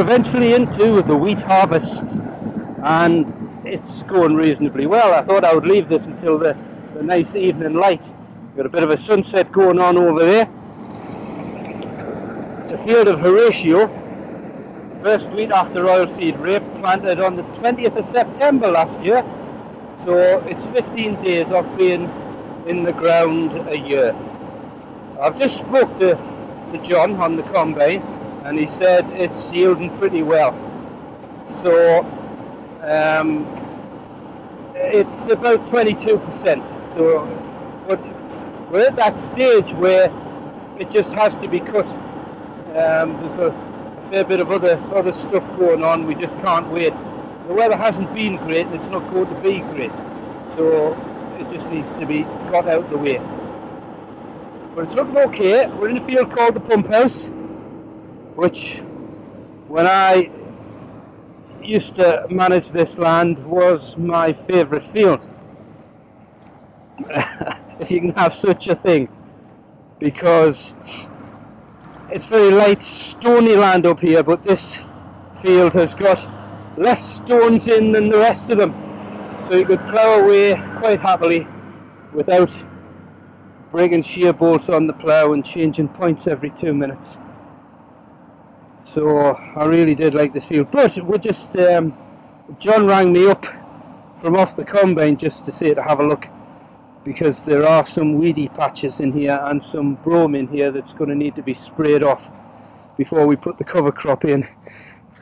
eventually into the wheat harvest, and it's going reasonably well. I thought I would leave this until the nice evening light. Got a bit of a sunset going on over there. It's a field of Horatio, first wheat after oilseed rape, planted on the 20th of September last year. So it's 15 days of being in the ground a year. I've just spoke to John on the combine, and he said it's yielding pretty well. So it's about 22%. So but we're at that stage where it just has to be cut. There's a fair bit of other stuff going on. We just can't wait. The weather hasn't been great, and it's not going to be great. So it just needs to be got out of the way. But it's looking okay. We're in a field called the Pump House, which, when I used to manage this land, was my favourite field. If you can have such a thing, because it's very light, stony land up here, but this field has got less stones in than the rest of them, so you could plough away quite happily without breaking shear bolts on the plough and changing points every 2 minutes. So I really did like this field. But we just John rang me up from off the combine just to say to have a look, because there are some weedy patches in here and some brome in here that's going to need to be sprayed off before we put the cover crop in.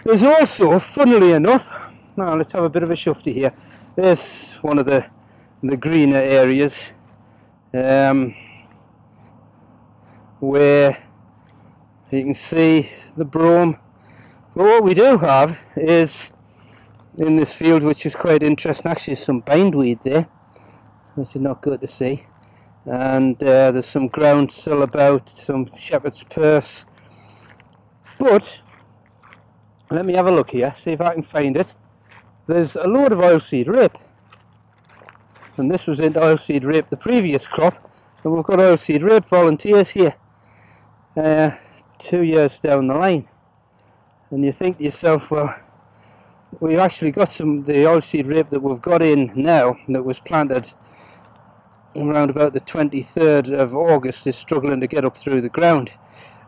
There's also, funnily enough, now let's have a bit of a shufty here. There's one of the greener areas where you can see the brome. But what we do have is, in this field, which is quite interesting, actually some bindweed there, which is not good to see, and there's some groundsel about, some shepherd's purse. But let me have a look here, see if I can find it. There's a load of oilseed rape, and this was into oilseed rape the previous crop, and we've got oilseed rape volunteers here 2 years down the line. And you think to yourself, well, we've actually got the oilseed rape that we've got in now, that was planted around about the 23rd of August, is struggling to get up through the ground,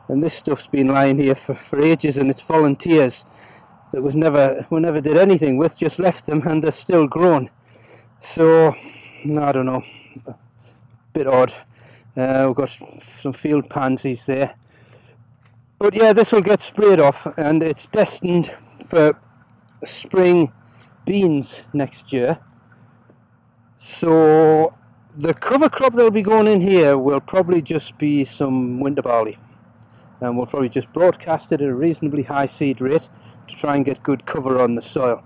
and this stuff's been lying here for ages, and it's volunteers that we never did anything with, just left them, and they're still grown. So I don't know, a bit odd. We've got some field pansies there, but yeah, this will get sprayed off, and it's destined for spring beans next year. So the cover crop that will be going in here will probably just be some winter barley, and we'll probably just broadcast it at a reasonably high seed rate to try and get good cover on the soil,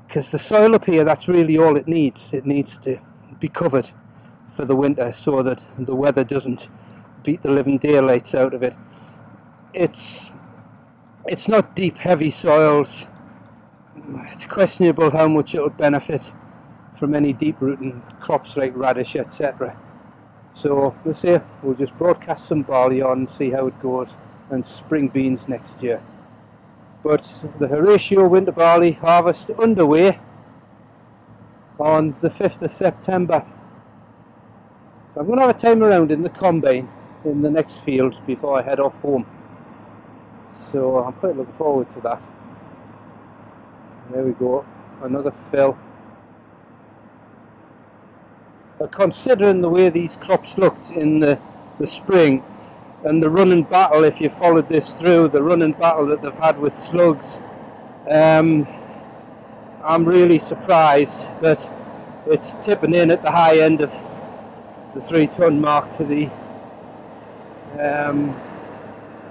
because the soil up here, that's really all it needs. It needs to be covered for the winter so that the weather doesn't beat the living daylights out of it. It's not deep, heavy soils. It's questionable how much it'll benefit from any deep rooting crops like radish, etc. So we'll see. We'll just broadcast some barley on and see how it goes, and spring beans next year. But the Horatio winter barley harvest underway on the 5th of September. I'm going to have a time around in the combine in the next field before I head off home. So I'm quite looking forward to that. There we go, another fill. But considering the way these crops looked in the spring, and the running battle, if you followed this through, the running battle that they've had with slugs, I'm really surprised that it's tipping in at the high end of the 3 ton mark to the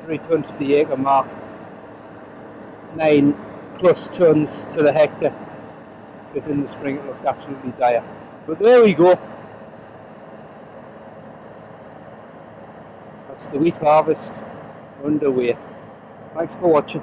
3 tons to the acre mark, 9+ tons to the hectare, because in the spring it looked absolutely dire. But there we go. That's the wheat harvest underway. Thanks for watching.